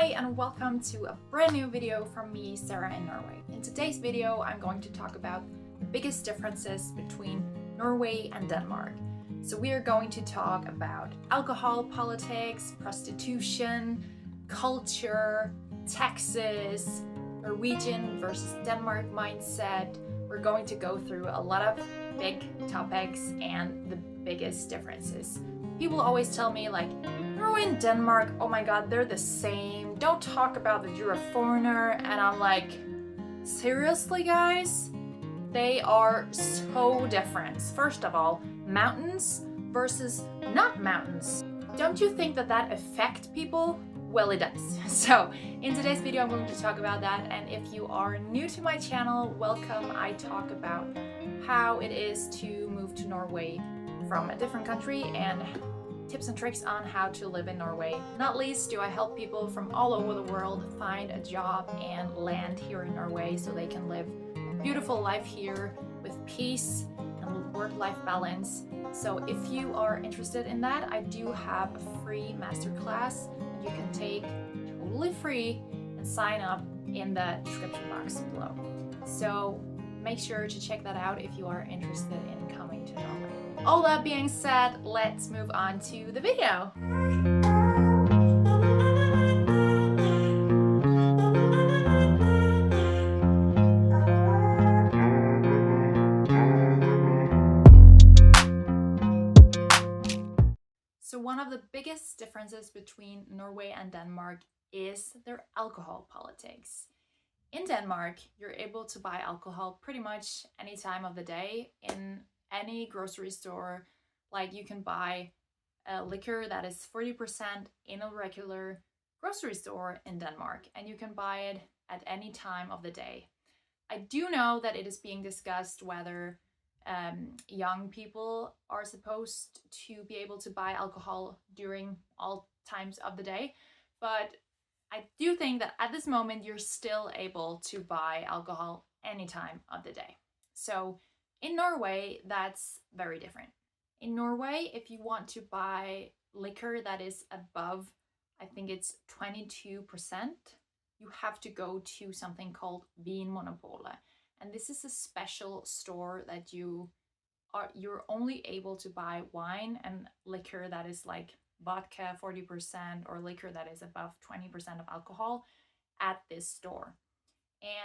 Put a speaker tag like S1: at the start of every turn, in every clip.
S1: Hi and welcome to a brand new video from me, Sarah in Norway. In today's video, I'm going to talk about the biggest differences between Norway and Denmark. So we are going to talk about alcohol politics, prostitution, culture, taxes, Norwegian versus Denmark mindset. We're going to go through a lot of big topics and the biggest differences. People always tell me like, Norway and Denmark, oh my god, they're the same. Don't talk about that you're a foreigner. And I'm like, seriously guys? They are so different. First of all, mountains versus not mountains. Don't you think that that affects people? Well, it does. So in today's video, I'm going to talk about that. And if you are new to my channel, welcome. I talk about how it is to move to Norway from a different country and tips and tricks on how to live in Norway. Not least do I help people from all over the world find a job and land here in Norway so they can live a beautiful life here with peace and work-life balance. So if you are interested in that, I do have a free masterclass that you can take totally free and sign up in the description box below. So make sure to check that out if you are interested in coming to Norway. All that being said, let's move on to the video. So one of the biggest differences between Norway and Denmark is their alcohol politics. In Denmark, you're able to buy alcohol pretty much any time of the day in any grocery store. Like you can buy a liquor that is 40% in a regular grocery store in Denmark, and you can buy it at any time of the day. I do know that it is being discussed whether young people are supposed to be able to buy alcohol during all times of the day, but I do think that at this moment you're still able to buy alcohol any time of the day. So in Norway, that's very different. In Norway, if you want to buy liquor that is above, I think it's 22%, you have to go to something called Vinmonopolet. And this is a special store that you're only able to buy wine and liquor that is like vodka 40% or liquor that is above 20% of alcohol at this store.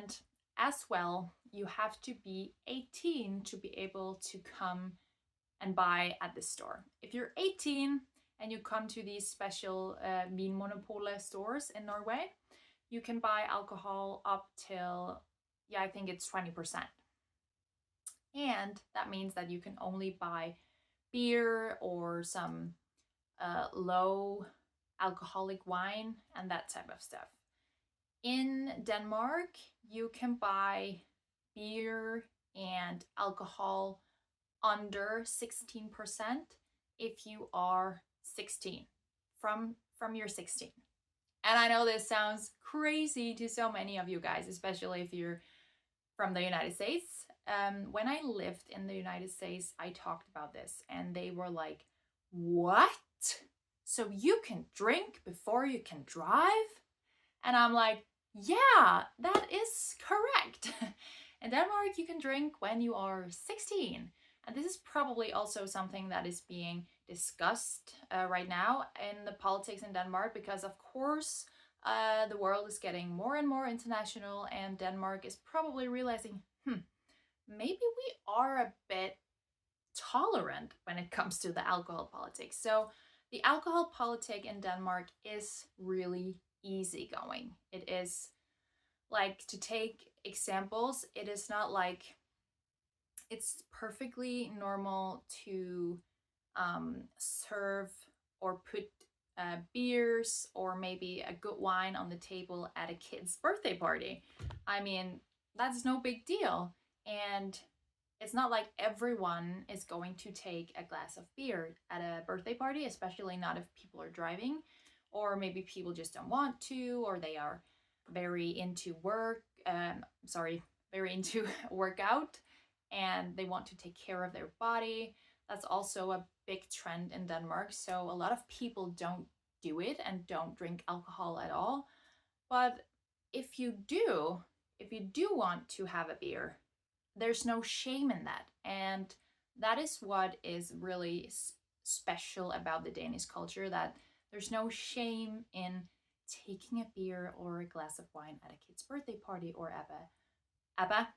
S1: And as well, you have to be 18 to be able to come and buy at this store. If you're 18 and you come to these special Vinmonopolet stores in Norway, you can buy alcohol up till, yeah, I think it's 20%. And that means that you can only buy beer or some low alcoholic wine and that type of stuff. In Denmark, you can buy beer and alcohol under 16% if you are 16, from your 16. And I know this sounds crazy to so many of you guys, especially if you're from the United States. When I lived in the United States, I talked about this and they were like, what? So you can drink before you can drive? And I'm like, yeah, that is correct. In Denmark, you can drink when you are 16. And this is probably also something that is being discussed right now in the politics in Denmark, because of course, the world is getting more and more international and Denmark is probably realizing, maybe we are a bit tolerant when it comes to the alcohol politics. So the alcohol politic in Denmark is really easygoing. It is like, to take examples, it is not like, it's perfectly normal to serve or put beers or maybe a good wine on the table at a kid's birthday party. I mean, that's no big deal. And it's not like everyone is going to take a glass of beer at a birthday party, especially not if people are driving, or maybe people just don't want to, or they are very into very into workout and they want to take care of their body. That's also a big trend in Denmark. So a lot of people don't do it and don't drink alcohol at all. But if you do, if you do want to have a beer, there's no shame in that. And that is what is really special about the Danish culture, that there's no shame in taking a beer or a glass of wine at a kid's birthday party or ABBA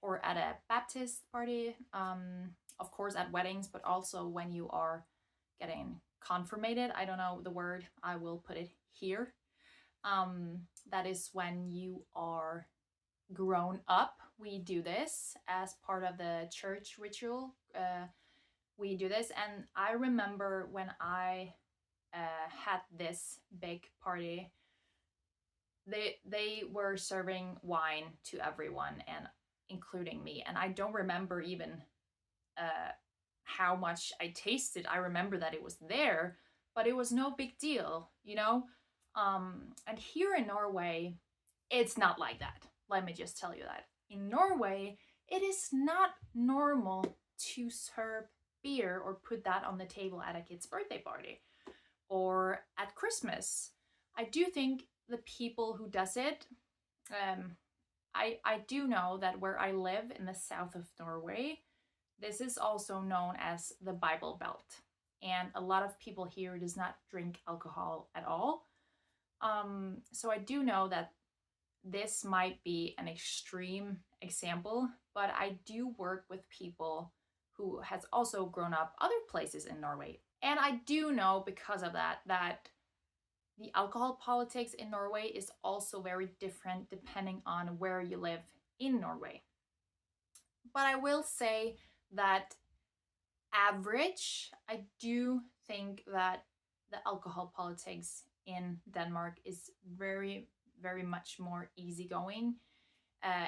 S1: or at a Baptist party, of course at weddings, but also when you are getting confirmated. I don't know the word, I will put it here. That is when you are grown up. We do this as part of the church ritual. We do this, and I remember when I had this big party, they were serving wine to everyone, and including me. And I don't remember even how much I tasted. I remember that it was there, but it was no big deal, you know. And here in Norway, it's not like that. Let me just tell you that. In Norway, it is not normal to serve beer or put that on the table at a kid's birthday party or at Christmas. I do think the people who does it, I do know that where I live in the south of Norway, this is also known as the Bible Belt. And a lot of people here does not drink alcohol at all. So I do know that this might be an extreme example, but I do work with people who has also grown up other places in Norway. And I do know because of that the alcohol politics in Norway is also very different depending on where you live in Norway. But I will say that average, I do think that the alcohol politics in Denmark is very, very much more easygoing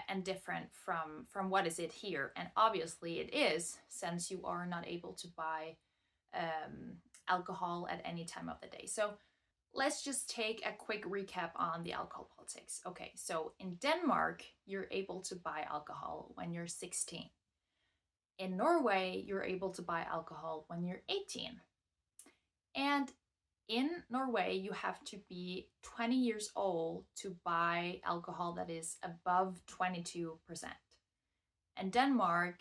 S1: and different from what is it here. And obviously it is, since you are not able to buy alcohol at any time of the day. So let's just take a quick recap on the alcohol politics. Okay, so in Denmark, you're able to buy alcohol when you're 16. In Norway, you're able to buy alcohol when you're 18. And in Norway, you have to be 20 years old to buy alcohol that is above 22%. In Denmark,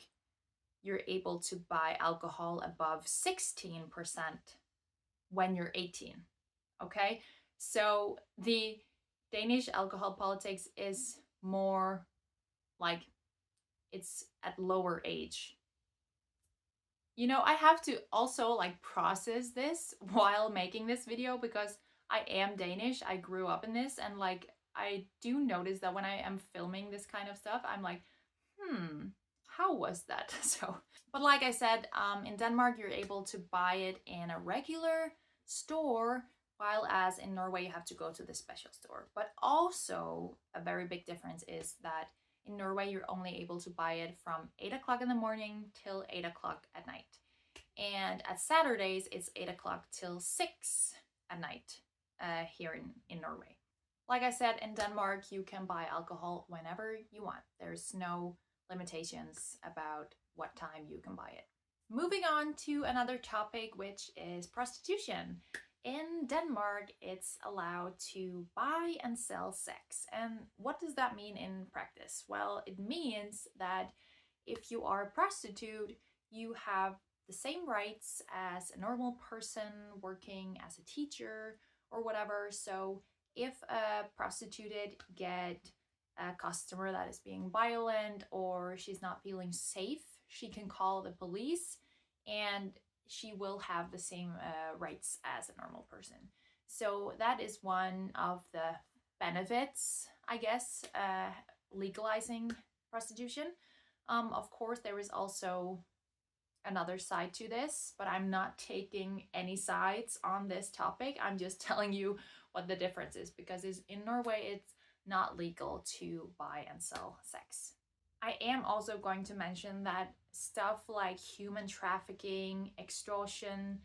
S1: you're able to buy alcohol above 16% when you're 18. Okay, so the Danish alcohol politics is more like it's at lower age. You know, I have to also like process this while making this video because I am Danish. I grew up in this, and like I do notice that when I am filming this kind of stuff, I'm like, how was that? So, but like I said, in Denmark, you're able to buy it in a regular store, while as in Norway, you have to go to the special store. But also a very big difference is that in Norway, you're only able to buy it from 8 o'clock in the morning till 8 o'clock at night. And at Saturdays, it's 8 o'clock till 6 at night here in Norway. Like I said, in Denmark, you can buy alcohol whenever you want. There's no limitations about what time you can buy it. Moving on to another topic, which is prostitution. In Denmark, it's allowed to buy and sell sex. And what does that mean in practice? Well, it means that if you are a prostitute, you have the same rights as a normal person working as a teacher or whatever. So if a prostituted get a customer that is being violent or she's not feeling safe, she can call the police and she will have the same rights as a normal person. So that is one of the benefits, I guess, legalizing prostitution. Of course, there is also another side to this, but I'm not taking any sides on this topic. I'm just telling you what the difference is, because in Norway, it's not legal to buy and sell sex. I am also going to mention that stuff like human trafficking, extortion,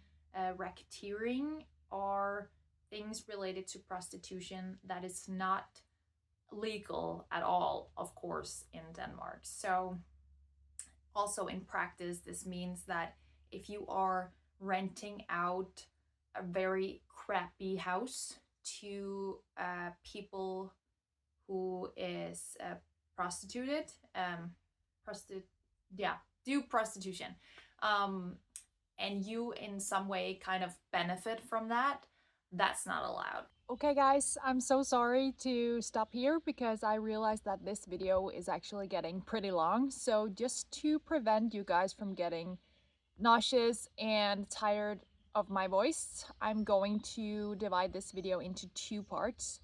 S1: racketeering are things related to prostitution that is not legal at all, of course, in Denmark. So also in practice, this means that if you are renting out a very crappy house to people who is prostituted, yeah, do prostitution, and you in some way kind of benefit from that, that's not allowed.
S2: Okay guys, I'm so sorry to stop here because I realized that this video is actually getting pretty long. So just to prevent you guys from getting nauseous and tired of my voice, I'm going to divide this video into 2 parts.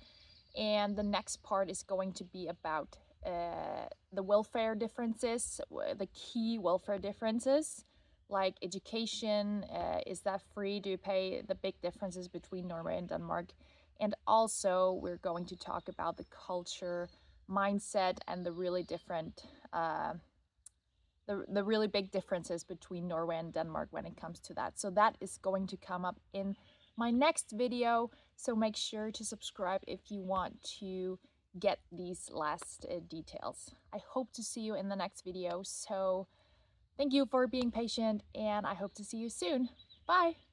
S2: And the next part is going to be about the welfare differences, the key welfare differences, like education, is that free? Do you pay? The big differences between Norway and Denmark. And also we're going to talk about the culture, mindset, and the really different the really big differences between Norway and Denmark when it comes to that. So that is going to come up in my next video, so make sure to subscribe if you want to get these last details. I hope to see you in the next video, so thank you for being patient, and I hope to see you soon. Bye!